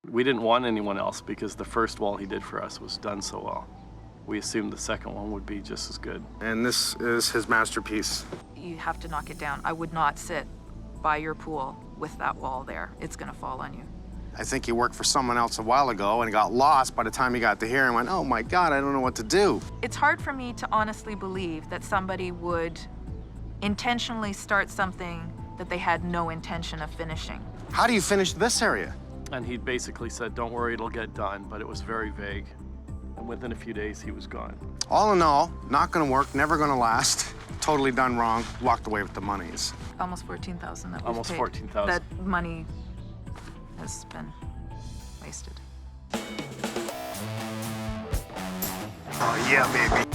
We didn't want anyone else because the first wall he did for us was done so well. We assumed the second one would be just as good. And this is his masterpiece. You have to knock it down. I would not sit by your pool with that wall there. It's gonna fall on you. I think he worked for someone else a while ago and got lost by the time he got to here and went, oh my God, I don't know what to do. It's hard for me to honestly believe that somebody would intentionally start something that they had no intention of finishing. How do you finish this area? And he basically said, don't worry, it'll get done, but it was very vague. And within a few days, he was gone. All in all, not gonna work, never gonna last, totally done wrong, walked away with the monies. Almost 14,000 that we've Almost paid. 14,000. That money has been wasted. Oh yeah, baby.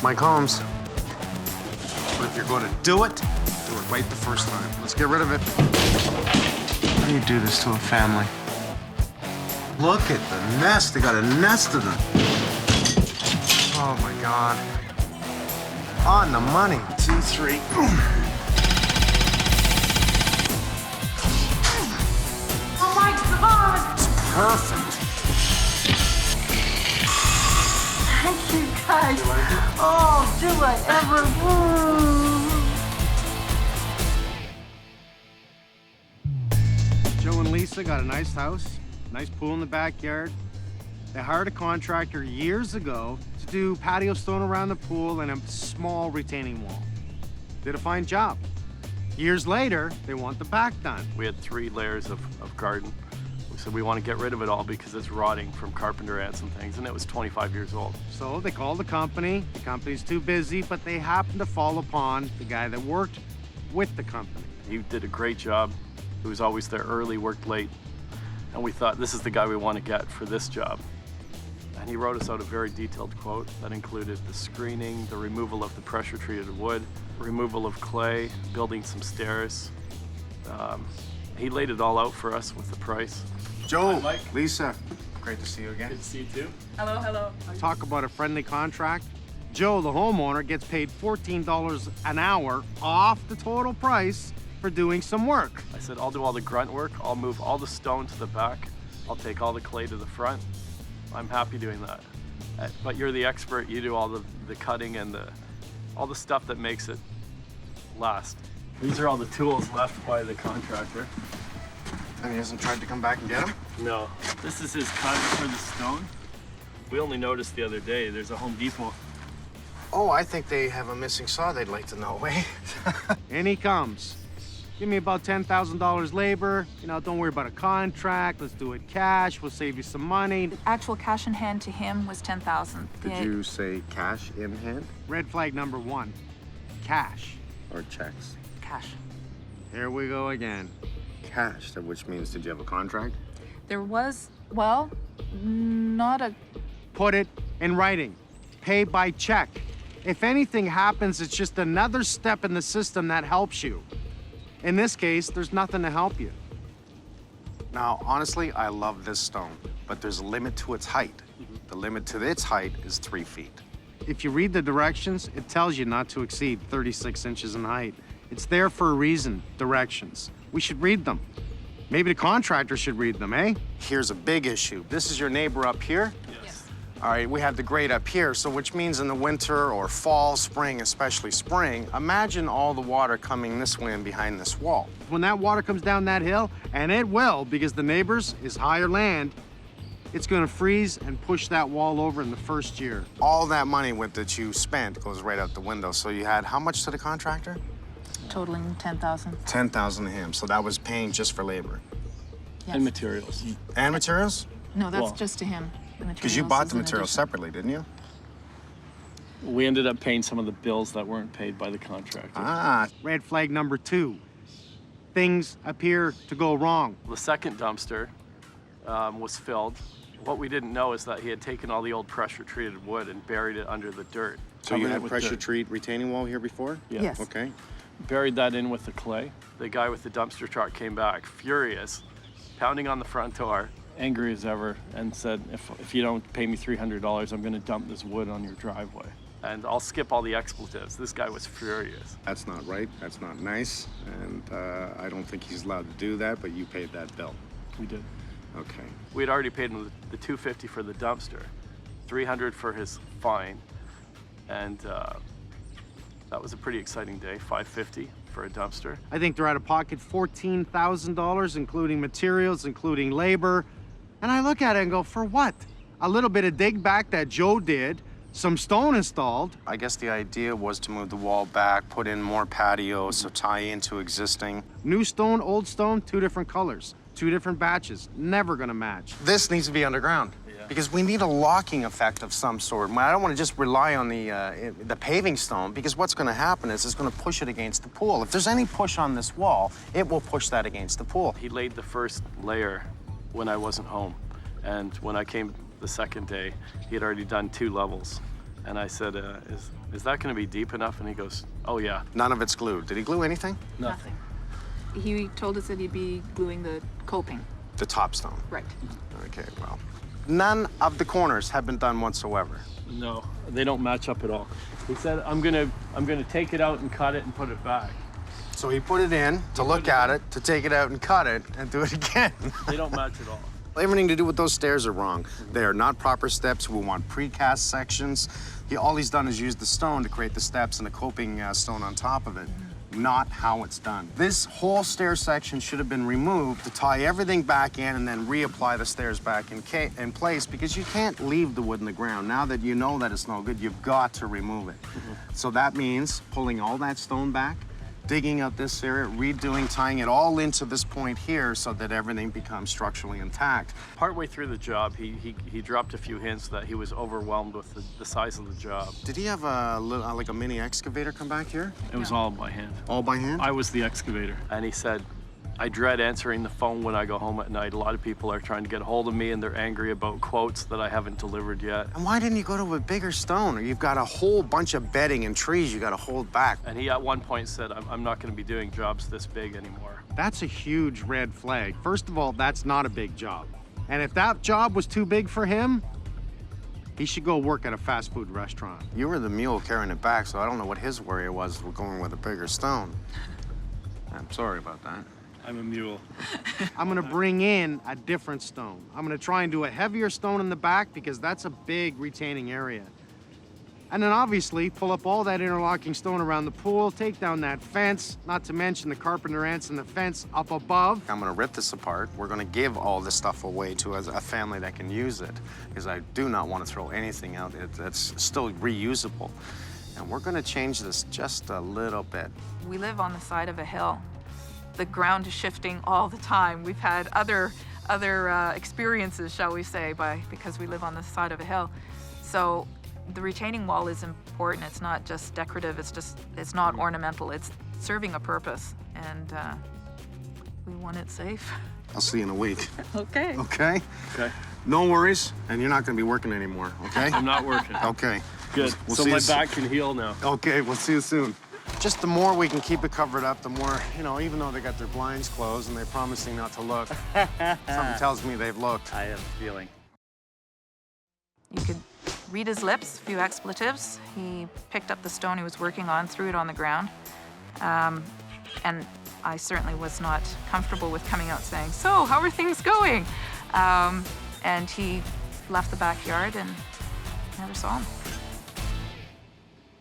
Mike Holmes. But if you're gonna do it right the first time. Let's get rid of it. How do you do this to a family? Look at the nest. They got a nest of them. Oh my God. On the money. 2, 3. Oh my God! It's perfect. Thank you, guys. Oh, do I ever? Joe and Lisa got a nice house, nice pool in the backyard. They hired a contractor years ago to do patio stone around the pool and a small retaining wall. Did a fine job. Years later, they want the back done. We had 3 layers of garden. We said we want to get rid of it all because it's rotting from carpenter ants and things, and it was 25 years old. So they called the company. The company's too busy, but they happened to fall upon the guy that worked with the company. He did a great job. He was always there early, worked late, and we thought this is the guy we want to get for this job. And he wrote us out a very detailed quote that included the screening, the removal of the pressure-treated wood, removal of clay, building some stairs. He laid it all out for us with the price. Joe, Hi, Mike. Lisa, great to see you again. Good to see you too. Hello, hello. Talk about a friendly contract. Joe, the homeowner, gets paid $14 an hour off the total price for doing some work. I said, I'll do all the grunt work. I'll move all the stone to the back. I'll take all the clay to the front. I'm happy doing that. But you're the expert. You do all the cutting and all the stuff that makes it last. These are all the tools left by the contractor. And he hasn't tried to come back and get them? No, this is his cut for the stone. We only noticed the other day, there's a Home Depot. Oh, I think they have a missing saw they'd like to know, eh? In he comes. Give me about $10,000 labor. You know, don't worry about a contract. Let's do it cash. We'll save you some money. Actual cash in hand to him was 10,000. Did you say cash in hand Red flag number 1, cash. or checks? Cash. Here we go again. Cash, which means did you have a contract? There was, well, not a... Put it in writing. Pay by check. If anything happens, it's just another step in the system that helps you. In this case, there's nothing to help you. Now, honestly, I love this stone, but there's a limit to its height. The limit to its height is 3 feet. If you read the directions, it tells you not to exceed 36 inches in height. It's there for a reason, directions. We should read them. Maybe the contractor should read them, eh? Here's a big issue. This is your neighbor up here? Yes. All right, we have the grate up here, so which means in the winter or fall, spring, especially spring, imagine all the water coming this way and behind this wall. When that water comes down that hill, and it will because the neighbors is higher land, it's gonna freeze and push that wall over in the first year. All that money that you spent goes right out the window. So you had how much to the contractor? Totaling 10,000. 10,000 to him, so that was paying just for labor. Yes. And materials. And materials? No, that's Well, just to him. Because you bought the materials separately, didn't you? We ended up paying some of the bills that weren't paid by the contractor. Ah. Red flag number 2. Things appear to go wrong. The second dumpster was filled. What we didn't know is that he had taken all the old pressure-treated wood and buried it under the dirt. So you Covered it had with pressure dirt. treat retaining wall here before? Yeah. Yes. Okay. Buried that in with the clay. The guy with the dumpster truck came back, furious, pounding on the front door, angry as ever, and said, if you don't pay me $300, I'm gonna dump this wood on your driveway. And I'll skip all the expletives. This guy was furious. That's not right. That's not nice. And I don't think he's allowed to do that, but you paid that bill. We did. Okay. We had already paid him the $250 for the dumpster, $300 for his fine, and that was a pretty exciting day, $550 for a dumpster. I think they're out of pocket $14,000, including materials, including labor. And I look at it and go, for what? A little bit of dig back that Joe did, some stone installed. I guess the idea was to move the wall back, put in more patios, so tie into existing. New stone, old stone, 2 different colors, 2 different batches. Never gonna match. This needs to be underground. Yeah. Because we need a locking effect of some sort. I don't want to just rely on the paving stone, because what's going to happen is it's going to push it against the pool. If there's any push on this wall, it will push that against the pool. He laid the first layer when I wasn't home, and when I came the second day, he had already done 2 levels. And I said, is that going to be deep enough? And he goes, oh yeah. None of it's glued. Did he glue anything? Nothing. He told us that he'd be gluing the coping. The top stone. Right. Okay, well. None of the corners have been done whatsoever. No, they don't match up at all. He said, I'm gonna take it out and cut it and put it back. So he put it in to look at it, to take it out and cut it, and do it again. They don't match at all. Everything to do with those stairs are wrong. They are not proper steps. We want precast sections. All he's done is use the stone to create the steps and the coping stone on top of it. Not how it's done. This whole stair section should have been removed to tie everything back in and then reapply the stairs back in place, because you can't leave the wood in the ground. Now that you know that it's no good, you've got to remove it. So that means pulling all that stone back, digging up this area, redoing, tying it all into this point here so that everything becomes structurally intact. Partway through the job, he dropped a few hints that he was overwhelmed with the size of the job. Did he have like a mini excavator come back here? It was all by hand. All by hand? I was the excavator. And he said, I dread answering the phone when I go home at night. A lot of people are trying to get a hold of me, and they're angry about quotes that I haven't delivered yet. And why didn't you go to a bigger stone? Or you've got a whole bunch of bedding and trees you got to hold back. And he at one point said, I'm not going to be doing jobs this big anymore. That's a huge red flag. First of all, that's not a big job. And if that job was too big for him, he should go work at a fast food restaurant. You were the mule carrying it back, so I don't know what his worry was with going with a bigger stone. I'm sorry about that. I'm a mule. I'm gonna bring in a different stone. I'm gonna try and do a heavier stone in the back, because that's a big retaining area. And then obviously pull up all that interlocking stone around the pool, take down that fence, not to mention the carpenter ants and the fence up above. I'm gonna rip this apart. We're gonna give all this stuff away to a family that can use it, because I do not want to throw anything out that's still reusable. And we're gonna change this just a little bit. We live on the side of a hill. The ground is shifting all the time. We've had other experiences, shall we say, because we live on the side of a hill. So the retaining wall is important. It's not just decorative. It's not ornamental. It's serving a purpose, and we want it safe. I'll see you in a week. Okay. Okay? Okay. No worries, and you're not gonna be working anymore, okay? I'm not working. Okay. Good. We'll So see my you soon. back can heal now. Okay, we'll see you soon. Just the more we can keep it covered up, the more, even though they got their blinds closed and they're promising not to look, something tells me they've looked. I have a feeling. You could read his lips, a few expletives. He picked up the stone he was working on, threw it on the ground. And I certainly was not comfortable with coming out saying, so, how are things going? And he left the backyard and never saw him.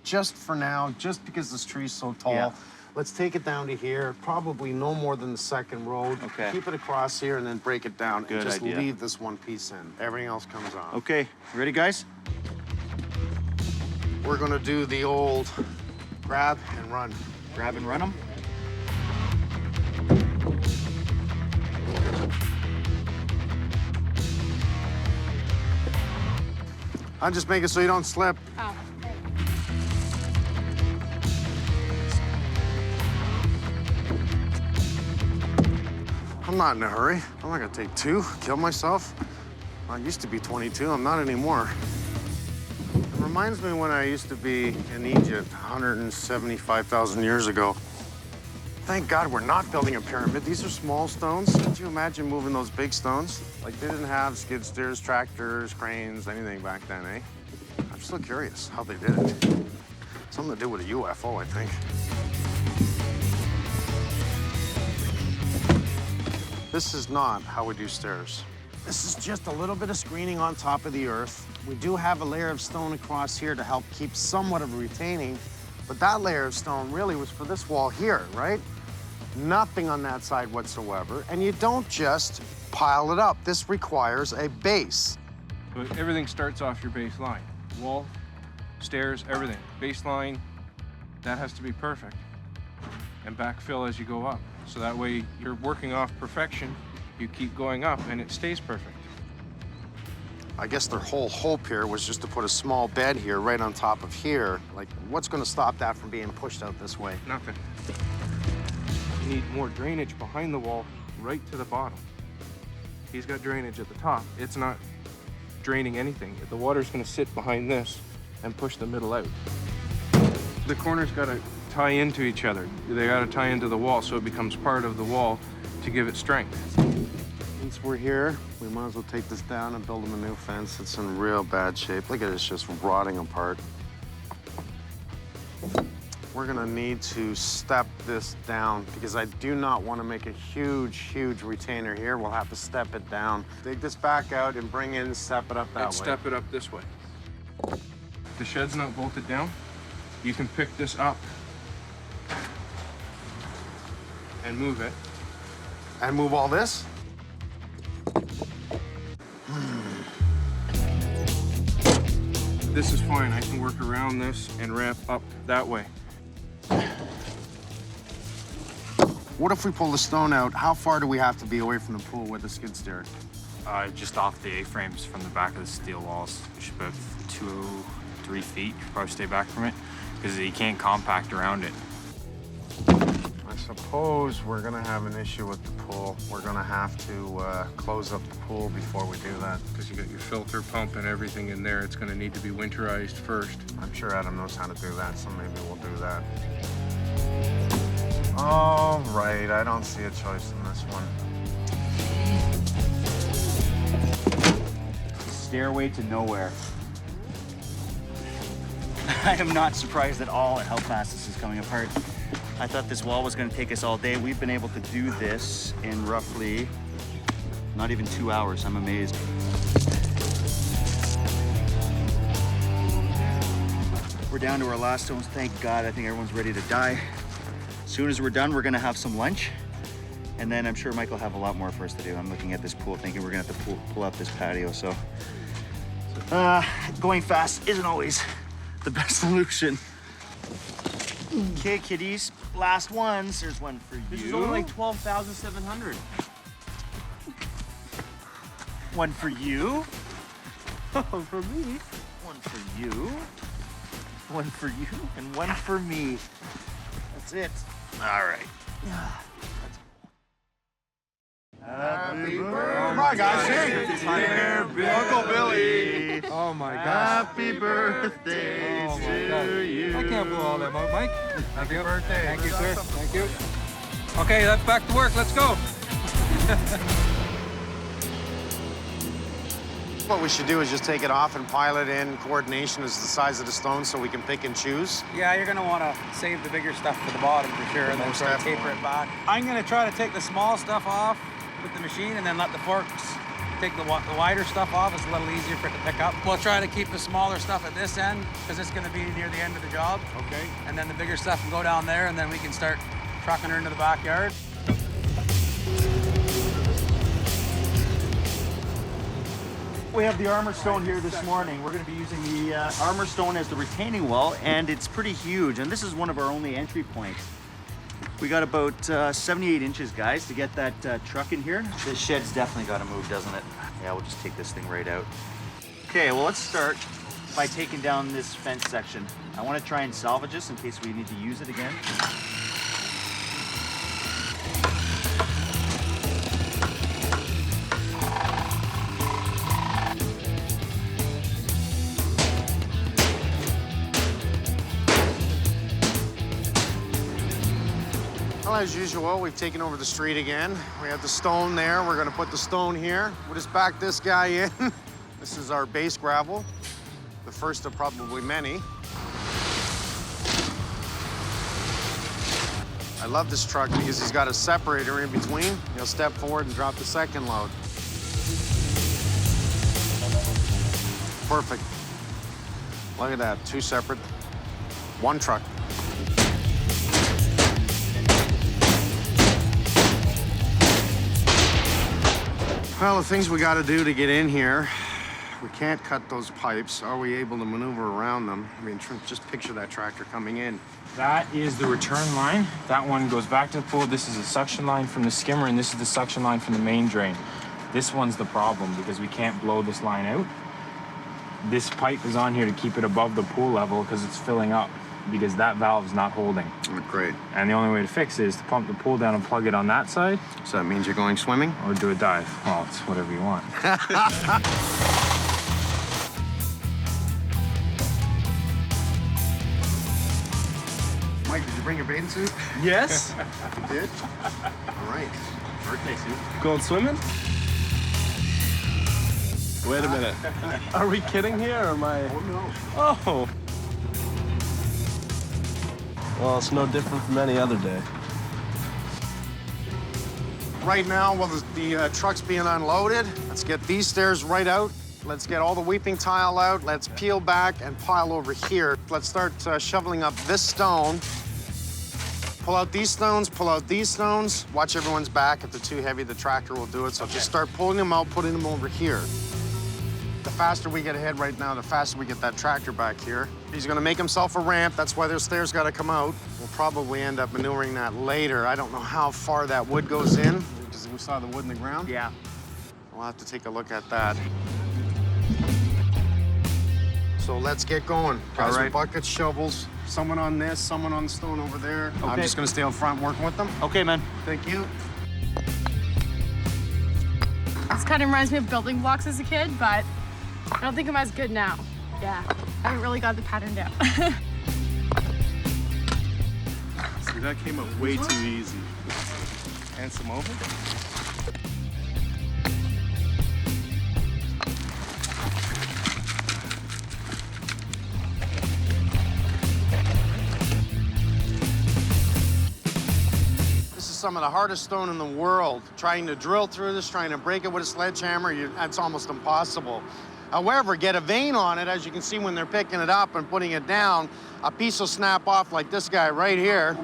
Just for now, just because this tree's so tall, Yeah. let's take it down to here, probably no more than the second road. Okay. Keep it across here and then break it down Good and just idea. leave this one piece in. Everything else comes on. Okay, ready, guys? We're gonna do the old grab and run. Grab and run them. I'll just make it so you don't slip. Oh. I'm not in a hurry. I'm not gonna take 2, kill myself. I used to be 22, I'm not anymore. It reminds me when I used to be in Egypt 175,000 years ago. Thank God we're not building a pyramid. These are small stones. Could you imagine moving those big stones? Like, they didn't have skid steers, tractors, cranes, anything back then, eh? I'm still curious how they did it. Something to do with a UFO, I think. This is not how we do stairs. This is just a little bit of screening on top of the earth. We do have a layer of stone across here to help keep somewhat of a retaining, but that layer of stone really was for this wall here, right? Nothing on that side whatsoever, and you don't just pile it up. This requires a base. But everything starts off your baseline. Wall, stairs, everything. Baseline, that has to be perfect. And backfill as you go up. So that way you're working off perfection, you keep going up and it stays perfect. I guess their whole hope here was just to put a small bed here right on top of here. Like, what's gonna stop that from being pushed out this way? Nothing. You need more drainage behind the wall, right to the bottom. He's got drainage at the top. It's not draining anything. The water's gonna sit behind this and push the middle out. The corners gotta tie into each other. They gotta tie into the wall so it becomes part of the wall to give it strength. Since we're here, we might as well take this down and build them a new fence. It's in real bad shape. Look at it, it's just rotting apart. We're gonna need to step this down because I do not want to make a huge, huge retainer here. We'll have to step it down. Dig this back out and bring in, step it up that way. And step it up this way. The shed's not bolted down. You can pick this up and move it. And move all this? This is fine. I can work around this and ramp up that way. What if we pull the stone out? How far do we have to be away from the pool with the skid steer? Just off the A-frames from the back of the steel walls. Just about 2-3 feet. Probably stay back from it because you can't compact around it. I suppose we're gonna have an issue with the pool. We're gonna have to close up the pool before we do that. Because you got your filter pump and everything in there. It's going to need to be winterized first. I'm sure Adam knows how to do that, so maybe we'll do that. All right, I don't see a choice in this one. Stairway to nowhere. I am not surprised at all at how fast this is coming apart. I thought this wall was going to take us all day. We've been able to do this in roughly not even 2 hours. I'm amazed. We're down to our last stones. Thank God. I think everyone's ready to die. As soon as we're done, we're going to have some lunch. And then I'm sure Mike will have a lot more for us to do. I'm looking at this pool thinking we're going to have to pull up this patio. So going fast isn't always the best solution. Okay, kiddies, last ones. There's one for you. This is only like 12,700. One for you. For me. One for you. One for you, and one for me. That's it. All right. Happy birthday. Come on, guys, sing. Uncle Billy. Oh my gosh. Happy birthday Oh my to God. you. I can't blow all them out, Mike. Happy birthday. Thank you, sir. Thank you. Okay, that's back to work. Let's go. What we should do is just take it off and pile it in coordination as the size of the stone so we can pick and choose. Yeah, you're gonna want to save the bigger stuff for the bottom for sure, and then Most sort of definitely. taper it back. I'm gonna try to take the small stuff off with the machine, and then let the forks take the wider stuff off. It's a little easier for it to pick up. We'll try to keep the smaller stuff at this end because it's gonna be near the end of the job. Okay. And then the bigger stuff can go down there, and then we can start trucking her into the backyard. We have the armor stone here this morning. We're going to be using the armor stone as the retaining wall, and it's pretty huge. And this is one of our only entry points. We got about 78 inches, guys, to get that truck in here. This shed's definitely got to move, doesn't it? Yeah, we'll just take this thing right out. Okay, well, let's start by taking down this fence section. I want to try and salvage this in case we need to use it again. Well, as usual, we've taken over the street again. We have the stone there. We're gonna put the stone here. We'll just back this guy in. This is our base gravel, the first of probably many. I love this truck because he's got a separator in between. He'll step forward and drop the second load. perfect. Look at that, 2 separate, 1 truck. Well, the things we got to do to get in here, we can't cut those pipes. Are we able to maneuver around them? I mean, just picture that tractor coming in. That is the return line. That one goes back to the pool. This is a suction line from the skimmer, and this is the suction line from the main drain. This one's the problem because we can't blow this line out. This pipe is on here to keep it above the pool level because it's filling up because that valve's not holding. Oh, great. And the only way to fix it is to pump the pool down and plug it on that side. So that means you're going swimming? Or do a dive. Well, it's whatever you want. Mike, did you bring your bathing suit? Yes. You did? All right. Birthday suit. Going swimming? Wait a minute. Are we kidding here, or am I? Oh, no. Oh. Well, it's no different from any other day. Right now, while the truck's being unloaded, let's get these stairs right out. Let's get all the weeping tile out. Let's peel back and pile over here. Let's start shoveling up this stone. Pull out these stones, pull out these stones. Watch everyone's back. If they're too heavy, the tractor will do it. So just start pulling them out, putting them over here. The faster we get ahead right now, the faster we get that tractor back here. He's gonna make himself a ramp. That's why those stairs gotta come out. We'll probably end up maneuvering that later. I don't know how far that wood goes in, because we saw the wood in the ground. Yeah. We'll have to take a look at that. So let's get going. Guys All right. with buckets, shovels, someone on this, someone on the stone over there. I'm Okay. just gonna stay out front working with them. Okay, man. Thank you. This kind of reminds me of building blocks as a kid, but I don't think I'm as good now. Yeah, I haven't really got the pattern down. See, that came up way too easy. And some over? This is some of the hardest stone in the world. Trying to drill through this, trying to break it with a sledgehammer, that's almost impossible. However, get a vein on it, as you can see when they're picking it up and putting it down, a piece will snap off like this guy right here.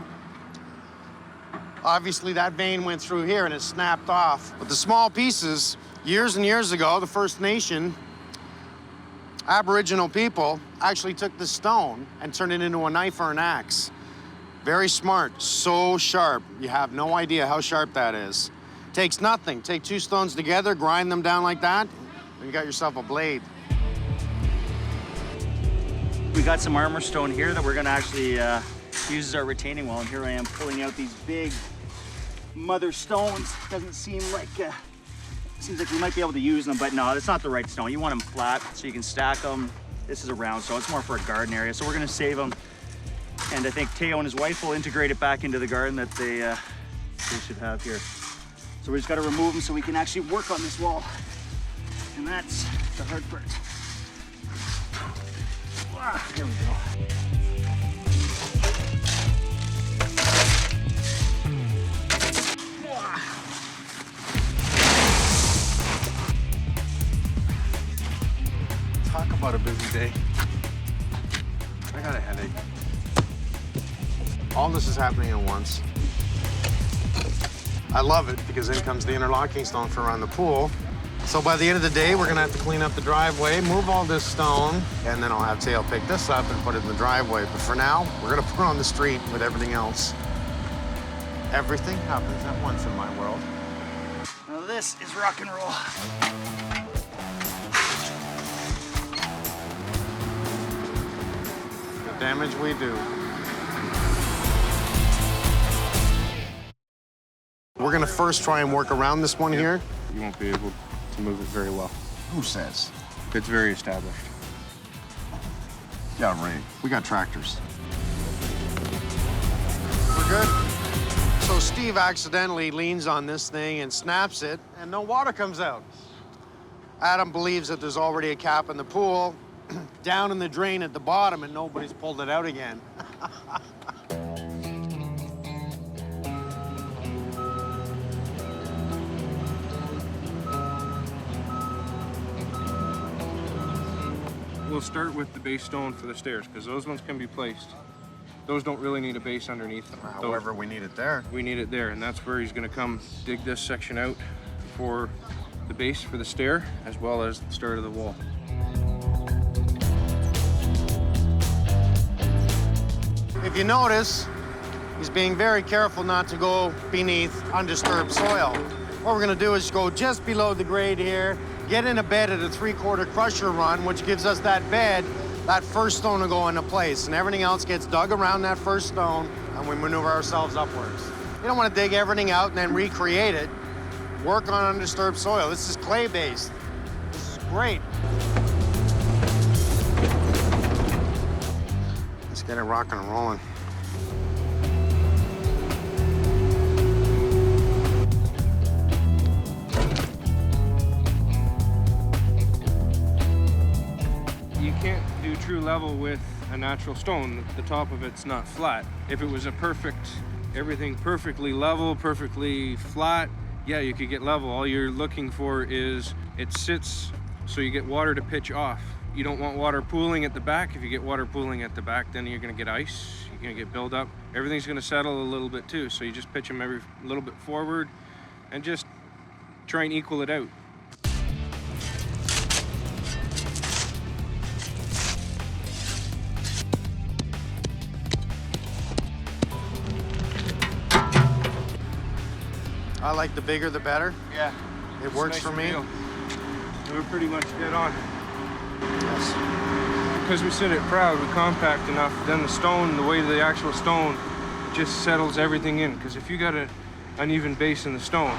Obviously, that vein went through here and it snapped off. But the small pieces, years and years ago, the First Nation, Aboriginal people, actually took this stone and turned it into a knife or an axe. Very smart, so sharp. You have no idea how sharp that is. Takes nothing. Take 2 stones together, grind them down like that, and you got yourself a blade. We got some armor stone here that we're gonna actually use as our retaining wall, and here I am pulling out these big mother stones. Doesn't seem like, seems like we might be able to use them, but no, it's not the right stone. You want them flat so you can stack them. This is a round stone, it's more for a garden area, so we're gonna save them. And I think Teo and his wife will integrate it back into the garden that they should have here. So we just gotta remove them so we can actually work on this wall. And that's the hard part. Ah, there we go. Talk about a busy day. I got a headache. All this is happening at once. I love it because in comes the interlocking stone for around the pool. So by the end of the day, we're gonna have to clean up the driveway, move all this stone, and then I'll have Teo pick this up and put it in the driveway. But for now, we're gonna put it on the street with everything else. Everything happens at once in my world. Now this is rock and roll. The damage we do. We're gonna first try and work around this one here. You won't be able to move it very well. Who says? It's very established. Yeah, right. We got tractors. We're good? So Steve accidentally leans on this thing and snaps it, and no water comes out. Adam believes that there's already a cap in the pool, down in the drain at the bottom, and nobody's pulled it out again. we'll start with the base stone for the stairs, because those ones can be placed. Those don't really need a base underneath them. However, we need it there. We need it there, and that's where he's gonna come dig this section out for the base for the stair, as well as the start of the wall. If you notice, he's being very careful not to go beneath undisturbed soil. What we're gonna do is go just below the grade here, get in a bed at a 3/4 crusher run, which gives us that bed. That first stone will go into place, and everything else gets dug around that first stone, and we maneuver ourselves upwards. You don't want to dig everything out and then recreate it. Work on undisturbed soil. This is clay-based. This is great. Let's get it rocking and rolling. You can't do true level with a natural stone. The top of it's not flat. If it was a everything perfectly level, perfectly flat, yeah, you could get level. All you're looking for is it sits so you get water to pitch off. You don't want water pooling at the back. If you get water pooling at the back, then you're gonna get ice, you're gonna get buildup. Everything's gonna settle a little bit too, so you just pitch them every little bit forward and just try and equal it out. I like the bigger the better. Yeah. It works for me. We're pretty much dead on. Yes. Because we sit it proud, we compact enough, then the stone, the way the actual stone just settles everything in. Because if you got an uneven base in the stone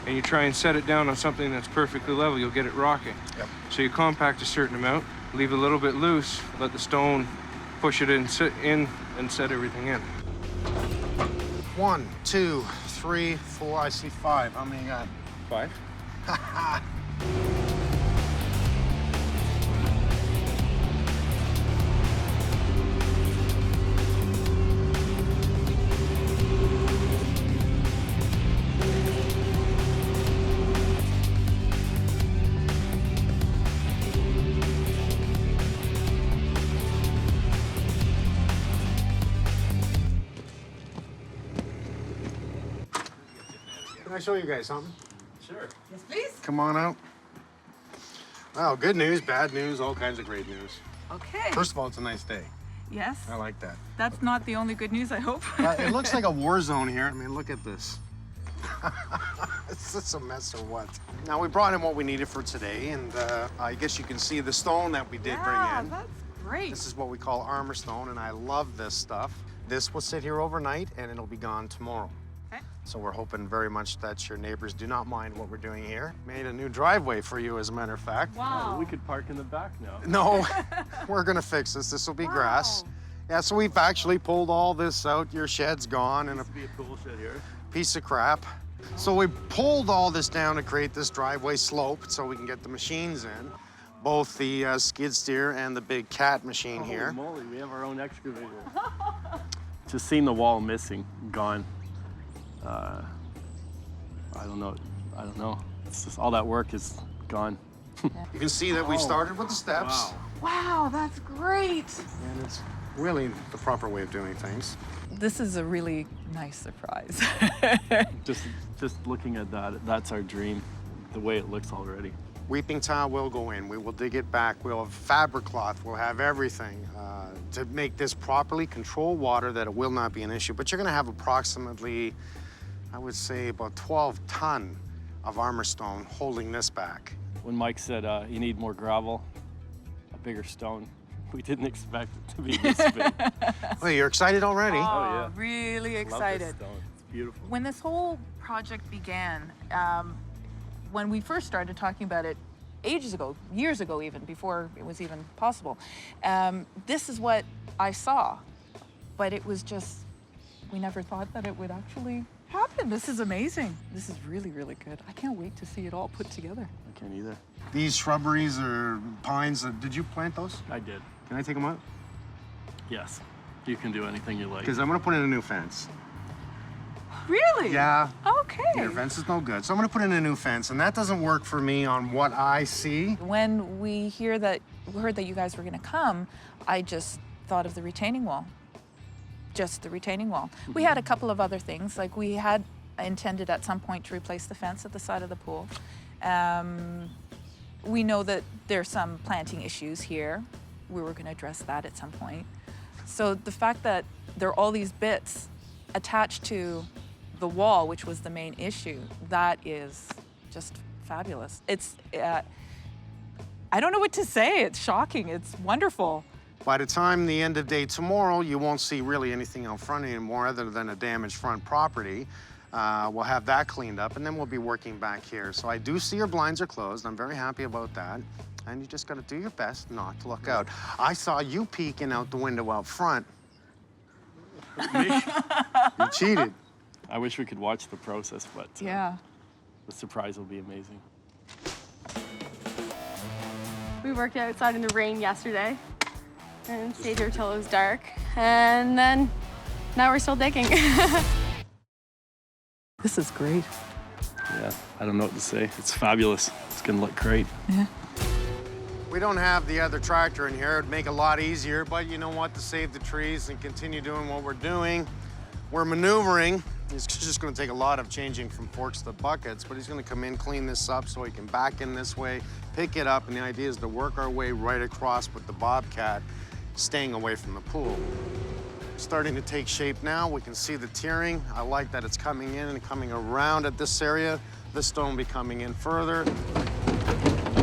and you try and set it down on something that's perfectly level, you'll get it rocking. Yep. So you compact a certain amount, leave a little bit loose, let the stone push it in, sit in, and set everything in. 1, 2, 3, 4, I see 5. How many you got? 5. Can I show you guys something? Sure. Yes, please. Come on out. Wow, good news, bad news, all kinds of great news. Okay. First of all, it's a nice day. Yes. I like that. That's not the only good news, I hope. It looks like a war zone here. I mean, look at this. Is this a mess or what? Now, we brought in what we needed for today, and I guess you can see the stone that we did bring in. That's great. This is what we call armor stone, and I love this stuff. This will sit here overnight, and it'll be gone tomorrow. Okay. So we're hoping very much that your neighbors do not mind what we're doing here. Made a new driveway for you, as a matter of fact. Wow. We could park in the back now. No, we're gonna fix this. This will be grass. Yeah, so we've actually pulled all this out. Your shed's gone and a Used to be a tool shed here. piece of crap. So we pulled all this down to create this driveway sloped so we can get the machines in. Both the skid steer and the big cat machine here. Holy moly, we have our own excavator. Just seen the wall missing, gone. I don't know. It's just all that work is gone. You can see that we started with the steps. Wow, that's great. And it's really the proper way of doing things. This is a really nice surprise. Just looking at that, that's our dream, the way it looks already. Weeping tile will go in. We will dig it back. We'll have fabric cloth. We'll have everything to make this properly control water that it will not be an issue. But you're going to have approximately, I would say, about 12 ton of armor stone holding this back. When Mike said you need more gravel, a bigger stone, we didn't expect it to be this big. Well, you're excited already. Oh, yeah. Really Love this excited. stone. It's beautiful. When this whole project began, when we first started talking about it ages ago, years ago even, before it was even possible, this is what I saw. But it was just, we never thought that it would actually happen. This is amazing. This is really, really good. I can't wait to see it all put together. I can't either. These shrubberies or pines, did you plant those? I did. Can I take them out? Yes. You can do anything you like. Because I'm going to put in a new fence. Really? Yeah. Okay. Your fence is no good. So I'm gonna put in a new fence, and that doesn't work for me on what I see. When we heard that you guys were going to come, I just thought of the retaining wall. Just the retaining wall. We had a couple of other things, like we had intended at some point to replace the fence at the side of the pool. We know that there's some planting issues here. We were going to address that at some point. So the fact that there are all these bits attached to the wall, which was the main issue, that is just fabulous. It's, I don't know what to say. It's shocking. It's wonderful. By the time the end of day tomorrow, you won't see really anything out front anymore other than a damaged front property. We'll have that cleaned up, and then we'll be working back here. So I do see your blinds are closed. I'm very happy about that. And you just got to do your best not to look out. I saw you peeking out the window out front. You cheated. I wish we could watch the process, but Yeah. the surprise will be amazing. We worked outside in the rain yesterday and stayed here till it was dark. And then now we're still digging. This is great. Yeah, I don't know what to say. It's fabulous. It's gonna look great. Yeah. We don't have the other tractor in here. It'd make it a lot easier, but you know what? To save the trees and continue doing what we're doing, we're maneuvering. It's just gonna take a lot of changing from forks to buckets, but he's gonna come in, clean this up so he can back in this way, pick it up, and the idea is to work our way right across with the Bobcat, staying away from the pool. Starting to take shape now. We can see the tiering. I like that it's coming in and coming around at this area. This stone will be coming in further.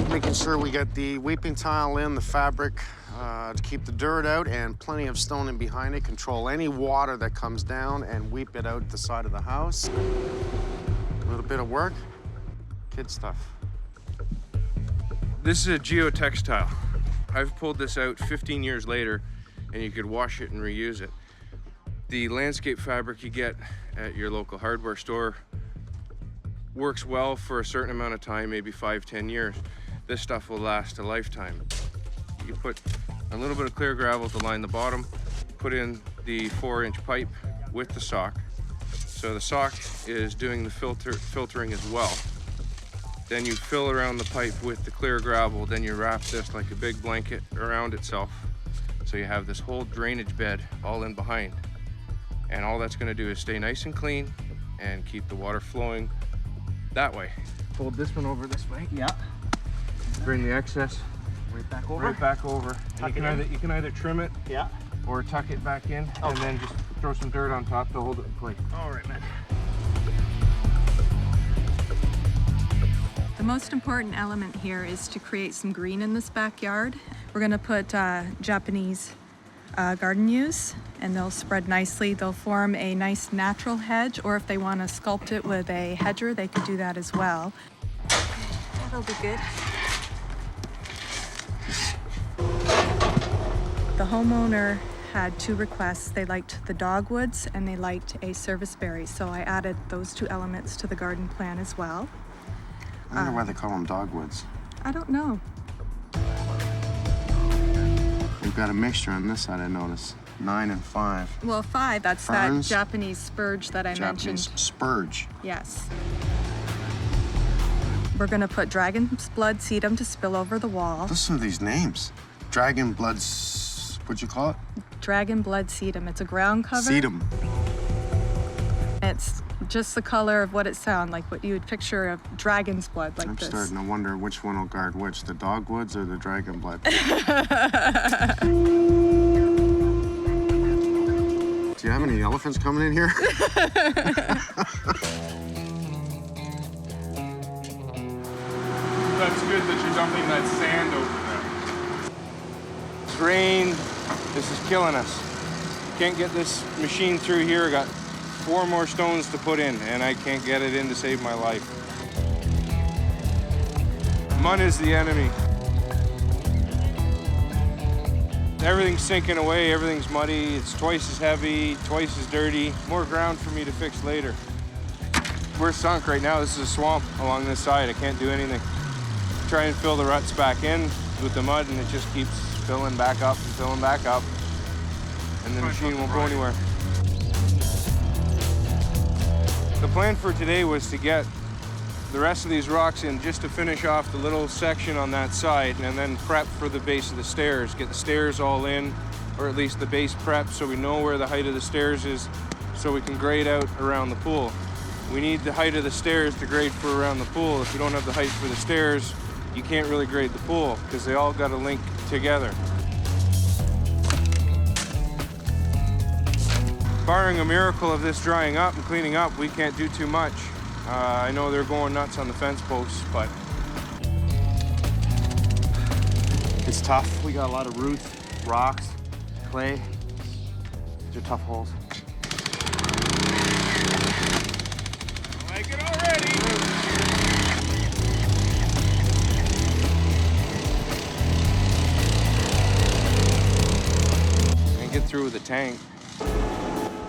Making sure we get the weeping tile in, the fabric to keep the dirt out, and plenty of stone in behind it. Control any water that comes down and weep it out the side of the house. A little bit of work, kid stuff. This is a geotextile. I've pulled this out 15 years later, and you could wash it and reuse it. The landscape fabric you get at your local hardware store works well for a certain amount of time, maybe 5-10 years. This stuff will last a lifetime. You put a little bit of clear gravel to line the bottom, put in the 4-inch pipe with the sock. So the sock is doing the filtering as well. Then you fill around the pipe with the clear gravel, then you wrap this like a big blanket around itself. So you have this whole drainage bed all in behind. And all that's gonna do is stay nice and clean and keep the water flowing that way. Fold this one over this way. Yeah. Bring the excess Right back over. right back over. You can either trim it Yeah. or tuck it back in and then just throw some dirt on top to hold it in place. All right, man. The most important element here is to create some green in this backyard. We're gonna put Japanese garden yews, and they'll spread nicely. They'll form a nice natural hedge, or if they wanna sculpt it with a hedger, they could do that as well. That'll be good. The homeowner had 2 requests. They liked the dogwoods and they liked a serviceberry, so I added those 2 elements to the garden plan as well. I wonder why they call them dogwoods. I don't know. We've got a mixture on this side, I noticed. 9 and 5. Well, 5, that's Ferns. that Japanese spurge that I Japanese mentioned. spurge. Yes. We're gonna put dragon's blood sedum to spill over the wall. Listen to these names. Dragon blood, what'd you call it? Dragon blood sedum. It's a ground cover. Sedum. It's just the color of what it sounds like, what you would picture of dragon's blood, like I'm this. starting to wonder which one will guard which, the dogwoods or the dragon blood. Do you have any elephants coming in here? That's good that you're dumping that sand over there. It's rain. This is killing us. Can't get this machine through here. I got 4 more stones to put in, and I can't get it in to save my life. Mud is the enemy. Everything's sinking away, everything's muddy, it's twice as heavy, twice as dirty. More ground for me to fix later. We're sunk right now. This is a swamp along this side. I can't do anything. Try and fill the ruts back in with the mud, and it just keeps filling back up and filling back up. And the machine won't go anywhere. The plan for today was to get the rest of these rocks in just to finish off the little section on that side and then prep for the base of the stairs. Get the stairs all in, or at least the base prep, so we know where the height of the stairs is so we can grade out around the pool. We need the height of the stairs to grade for around the pool. If you don't have the height for the stairs, you can't really grade the pool because they all got to link together. Barring a miracle of this drying up and cleaning up, we can't do too much. I know they're going nuts on the fence posts, but It's tough. We got a lot of roots, rocks, clay. These are tough holes. I like it already. And get through with the tank.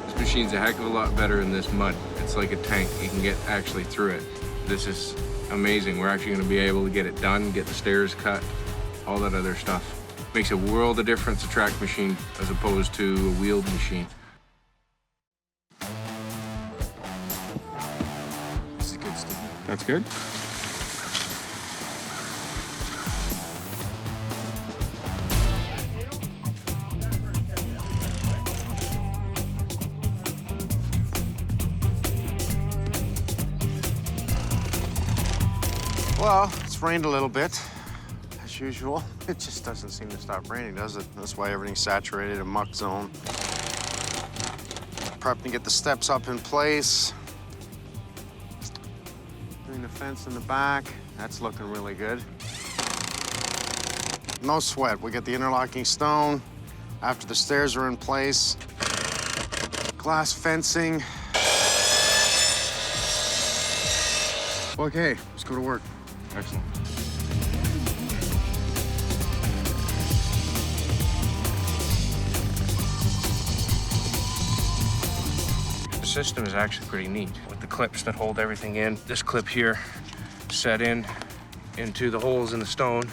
This machine's a heck of a lot better in this mud. It's like a tank. You can get actually through it. This is amazing. We're actually going to be able to get it done, get the stairs cut, all that other stuff. Makes a world of difference, a track machine, as opposed to a wheeled machine. This is good stuff. That's good. Well, it's rained a little bit, as usual. It just doesn't seem to stop raining, does it? That's why everything's saturated in muck zone. Prepping to get the steps up in place. Doing the fence in the back. That's looking really good. No sweat. We get the interlocking stone after the stairs are in place. Glass fencing. Okay, let's go to work. Excellent. The system is actually pretty neat with the clips that hold everything in. This clip here set into the holes in the stone,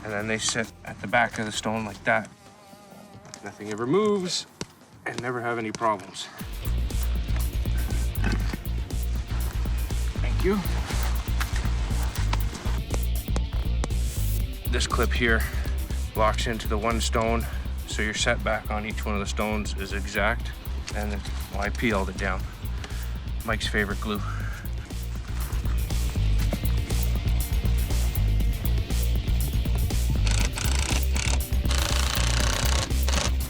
and then they sit at the back of the stone like that. Nothing ever moves and never have any problems. Thank you. This clip here locks into the one stone, so your setback on each one of the stones is exact, and that's why I peeled it down. Mike's favorite glue.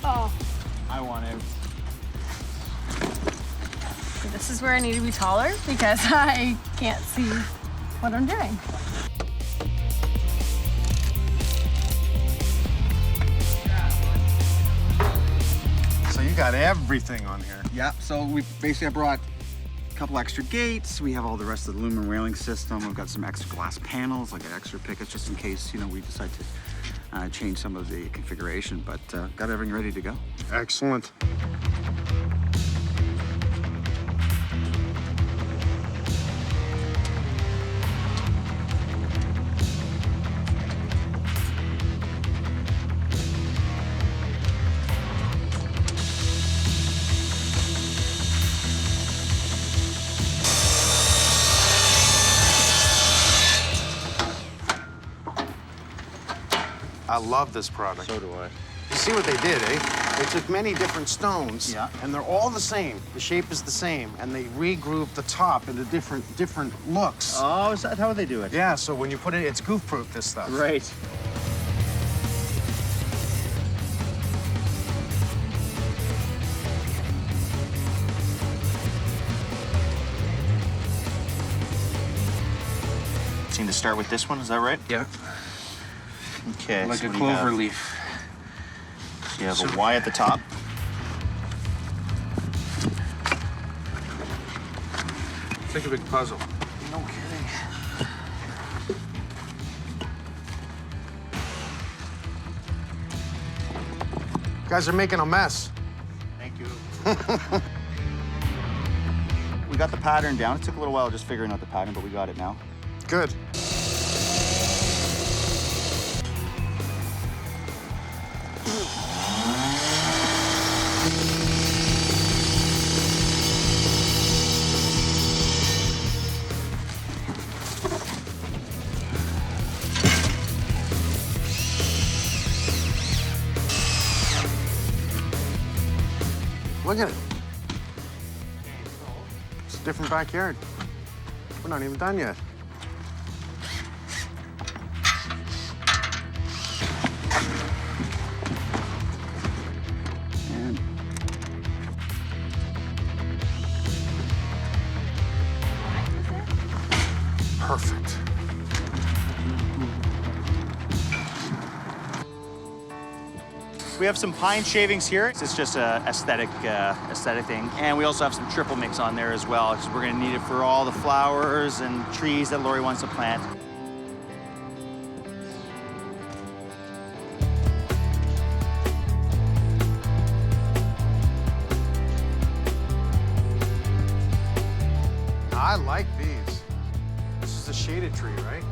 Oh, I want out. this is where I need to be taller because I can't see what I'm doing. So you got everything on here. Yeah, so we basically I brought a couple extra gates. We have all the rest of the aluminum railing system. We've got some extra glass panels, like extra pickets, just in case, you know, we decide to change some of the configuration, but got everything ready to go. Excellent. I love this product. So do I. You see what they did, eh? They took many different stones, Yeah. and they're all the same. The shape is the same, and they regrouped the top into different looks. Oh, is that how they do it? Yeah, so when you put it, it's goof-proof, this stuff. Great. Seem to start with this one, is that right? Yeah, Okay. like so a what do you have? clover leaf. You have a Y at the top. It's like a big puzzle. No kidding. You guys are making a mess. Thank you. We got the pattern down. It took a little while just figuring out the pattern, but we got it now. Good. Look at it. It's a different backyard. We're not even done yet. Perfect. We have some pine shavings here. It's just a aesthetic thing. And we also have some triple mix on there as well, because we're gonna need it for all the flowers and trees that Lori wants to plant. I like these. This is a shaded tree, right?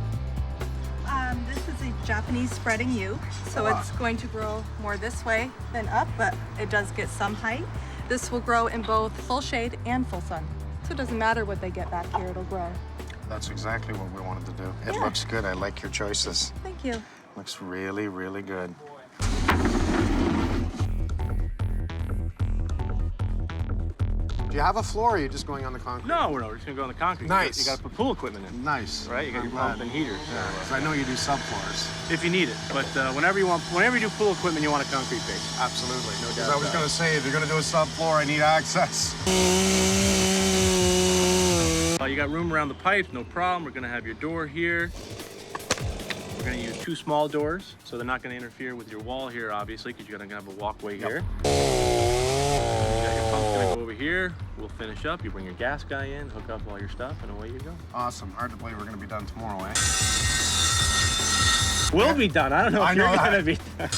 This is a Japanese spreading yew, so it's going to grow more this way than up, but it does get some height. This will grow in both full shade and full sun. So it doesn't matter what they get back here, it'll grow. That's exactly what we wanted to do. It Yeah. looks good. I like your choices. Thank you. Looks really, really good. Do you have a floor, or are you just going on the concrete? No, we're just gonna go on the concrete. Nice. You gotta put pool equipment in. Nice. Right? You got your I'm glad. pump and heaters. Yeah, 'cause I know you do subfloors. If you need it. But whenever you do pool equipment, you want a concrete base. Absolutely. No 'Cause doubt I was about going it. to say, if you're going to do a subfloor, I need access. You got room around the pipes, no problem. We're gonna have your door here. We're gonna use 2 small doors, so they're not gonna interfere with your wall here, obviously, because you're gonna have a walkway here. You got your pump's gonna go over here. We'll finish up. You bring your gas guy in, hook up all your stuff, and away you go. Awesome. Hard to believe we're going to be done tomorrow, eh? We'll be done. I don't know if I know you're that. gonna be done.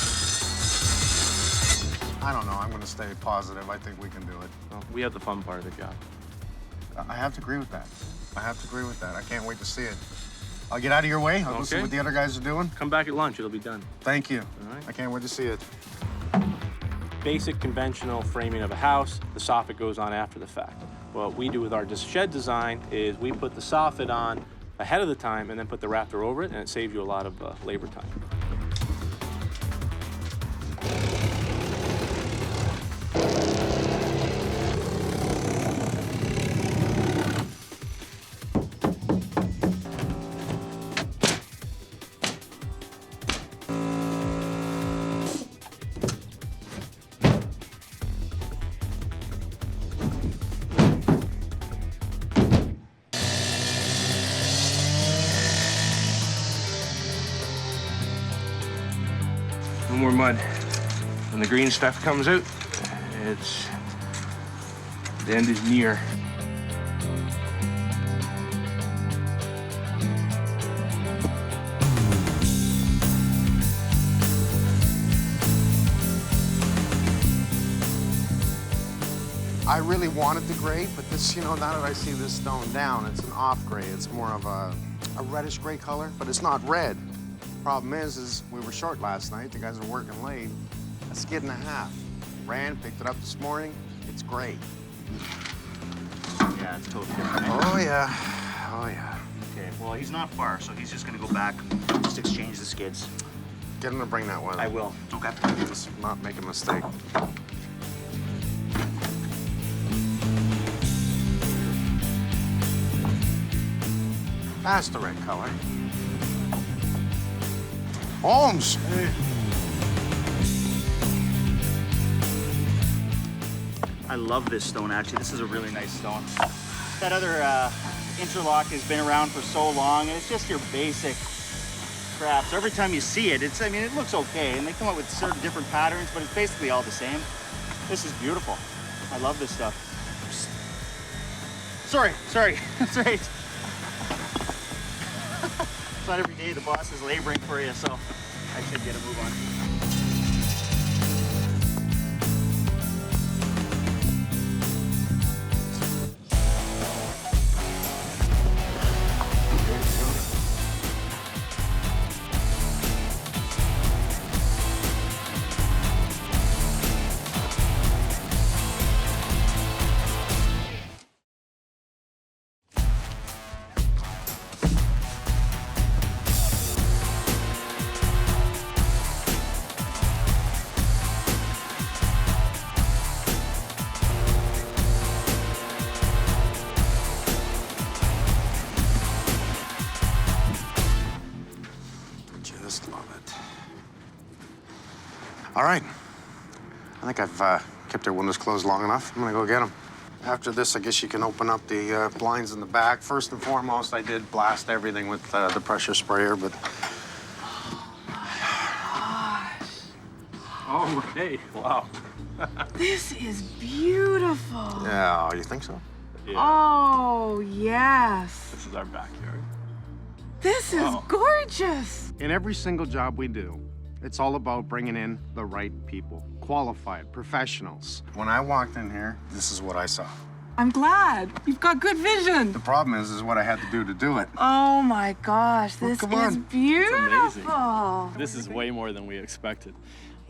I don't know. I'm going to stay positive. I think we can do it. Well, we have the fun part of the job. I have to agree with that. I have to agree with that. I can't wait to see it. I'll get out of your way. I'll go see Okay. what the other guys are doing. Come back at lunch, it'll be done. Thank you. All right. I can't wait to see it. Basic conventional framing of a house, the soffit goes on after the fact. What we do with our shed design is we put the soffit on ahead of the time and then put the rafter over it, and it saves you a lot of labor time. No more mud. When the green stuff comes out, the end is near. I really wanted the gray, but this, now that I see this stone down, it's an off gray. It's more of a reddish gray color, but it's not red. Problem is we were short last night. The guys are working late. A skid and a half. Ran, picked it up this morning. It's gray. Yeah, it's totally different. Oh, yeah. Oh, yeah. Okay, well, he's not far, so he's just gonna go back, just exchange the skids. Get him to bring that one. I will. Okay. Just not make a mistake. That's the red color. Holmes! I love this stone, actually. This is a really nice stone. That other interlock has been around for so long, and it's just your basic crap. So every time you see it, it looks okay, and they come up with certain different patterns, but it's basically all the same. This is beautiful. I love this stuff. Sorry. That's right. It's not every day the boss is laboring for you, so I should get a move on. just love it. All right. I think I've kept their windows closed long enough. I'm gonna go get them. After this, I guess you can open up the blinds in the back. First and foremost, I did blast everything with the pressure sprayer, but... Oh, hey, wow. This is beautiful. Yeah, you think so? Yeah, Oh, yes. this is our backyard. This is Wow. gorgeous. In every single job we do, it's all about bringing in the right people, qualified professionals. When I walked in here, this is what I saw. I'm glad. You've got good vision. The problem is what I had to do it. Oh my gosh, this come is on. beautiful. This is way more than we expected.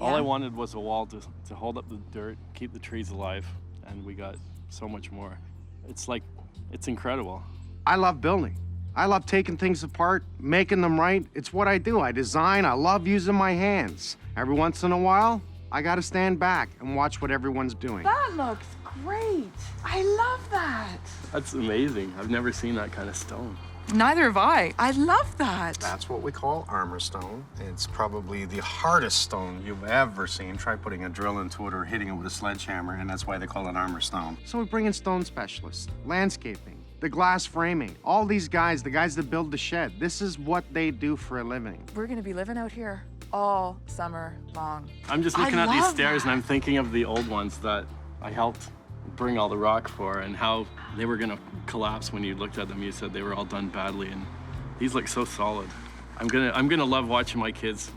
All Yeah. I wanted was a wall to hold up the dirt, keep the trees alive, and we got so much more. It's incredible. I love building. I love taking things apart, making them right. It's what I do. I design. I love using my hands. Every once in a while, I gotta stand back and watch what everyone's doing. That looks great. I love that. That's amazing. I've never seen that kind of stone. Neither have I. I love that. That's what we call armor stone. It's probably the hardest stone you've ever seen. Try putting a drill into it or hitting it with a sledgehammer, and that's why they call it armor stone. So we bring in stone specialists, landscaping, the glass framing, all these guys, the guys that build the shed. This is what they do for a living. We're gonna be living out here all summer long. I'm just I looking at these love stairs and that. I'm thinking of the old ones that I helped bring all the rock for and how they were gonna collapse when you looked at them. You said they were all done badly, and these look so solid. I'm gonna love watching my kids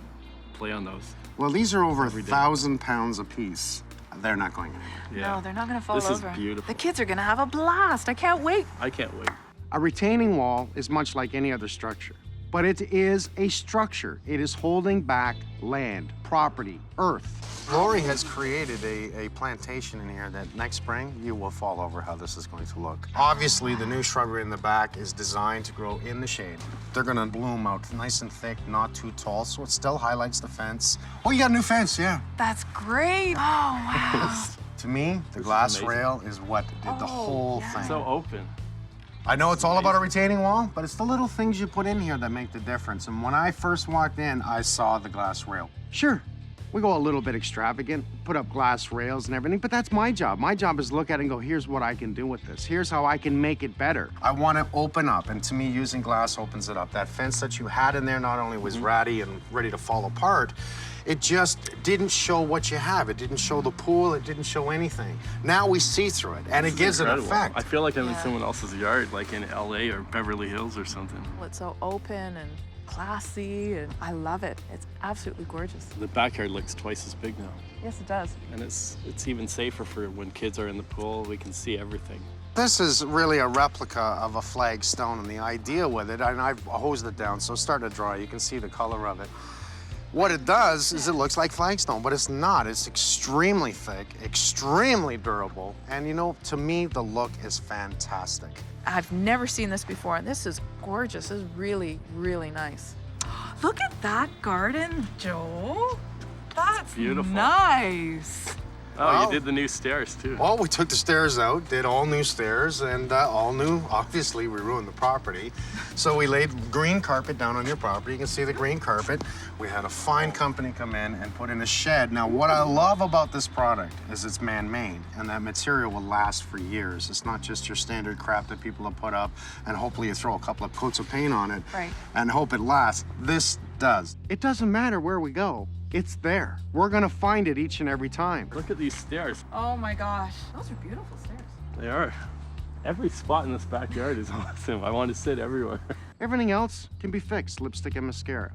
play on those. Well, these are over Every day. 1,000 pounds a piece. They're not going anywhere. Yeah. No, they're not gonna fall This over. is beautiful. The kids are gonna have a blast. I can't wait. I can't wait. A retaining wall is much like any other structure, but it is a structure. It is holding back land, property, earth. Lori has created a plantation in here that next spring you will fall over how this is going to look. Obviously, the new shrubbery in the back is designed to grow in the shade. They're gonna bloom out nice and thick, not too tall, so it still highlights the fence. Oh, you got a new fence, yeah. That's great. Oh, wow. To me, the is glass amazing. rail is what did the whole yeah. thing. So open. I know it's all about a retaining wall, but it's the little things you put in here that make the difference. And when I first walked in, I saw the glass rail. Sure, we go a little bit extravagant, put up glass rails and everything, but that's my job. My job is to look at it and go, here's what I can do with this. Here's how I can make it better. I want to open up, and to me, using glass opens it up. That fence that you had in there not only was ratty and ready to fall apart, it just didn't show what you have. It didn't show the pool. It didn't show anything. Now we see through it, and it gives it Incredible. effect. I feel like I'm in Yeah. someone else's yard, like in LA or Beverly Hills or something. Well, it's so open and classy, and I love it. It's absolutely gorgeous. The backyard looks twice as big now. Yes, it does. And it's even safer for when kids are in the pool. We can see everything. This is really a replica of a flagstone, and the idea with it, and I've hosed it down, so it's starting to dry. You can see the color of it. What it does is it looks like flagstone, but it's not. It's extremely thick, extremely durable, and you know, to me, the look is fantastic. I've never seen this before, and this is gorgeous. This is really, really nice. Look at that garden, Joe. That's beautiful. nice. Oh, Wow. you did the new stairs too. Well, we took the stairs out, did all new stairs, and all new, obviously, we ruined the property. So we laid green carpet down on your property. You can see the green carpet. We had a fine company come in and put in a shed. Now, what I love about this product is it's man-made, and that material will last for years. It's not just your standard crap that people have put up, and hopefully you throw a couple of coats of paint on it Right. and hope it lasts. This does. It doesn't matter where we go. It's there. We're gonna find it each and every time. Look at these stairs. Oh my gosh. Those are beautiful stairs. They are. Every spot in this backyard is awesome. I want to sit everywhere. Everything else can be fixed, lipstick and mascara.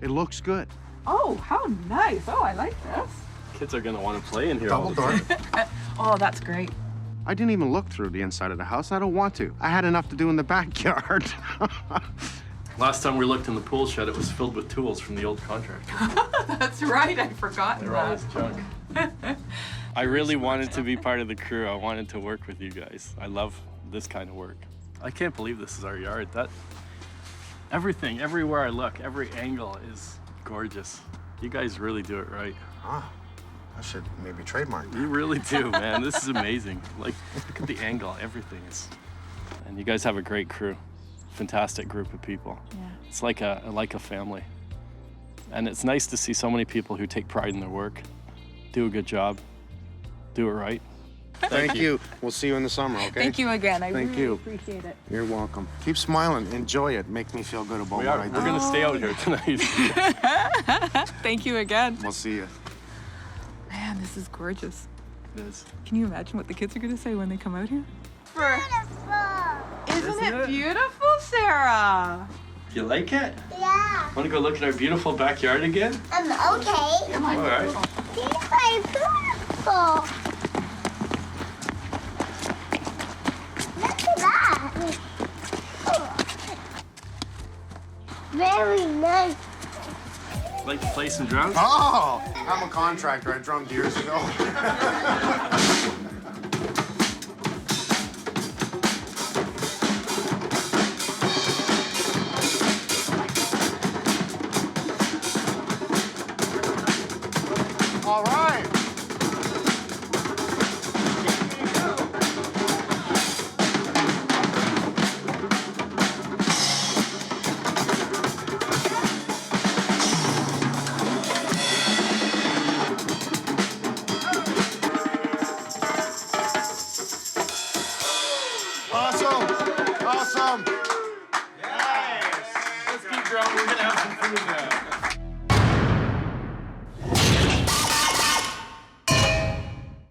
It looks good. Oh, how nice. Oh, I like this. Kids are going to want to play in here Double all the door. time. Oh, that's great. I didn't even look through the inside of the house. I don't want to. I had enough to do in the backyard. Last time we looked in the pool shed, it was filled with tools from the old contractor. That's right. I'd forgotten They're all that. this junk. I really wanted to be part of the crew. I wanted to work with you guys. I love this kind of work. I can't believe this is our yard. Everything, everywhere I look, every angle is gorgeous. You guys really do it right. Ah, I should maybe trademark that. You really do, man. This is amazing. Like, look at the angle. Everything is. And you guys have a great crew. Fantastic group of people. Yeah. It's like a family. And it's nice to see so many people who take pride in their work, do a good job, do it right. Thank you. We'll see you in the summer, okay? Thank you again. I Thank really you. appreciate it. You're welcome. Keep smiling. Enjoy it. Make me feel good about what I We're do. gonna stay out here tonight. Thank you again. We'll see you. Man, this is gorgeous. It is. Can you imagine what the kids are going to say when they come out here? Isn't it beautiful, Sarah? You like it? Yeah. Want to go look at our beautiful backyard again? Okay. All right. These are beautiful. Look at that. Very nice. Like to play some drums? Oh! I'm a contractor. I drummed years ago.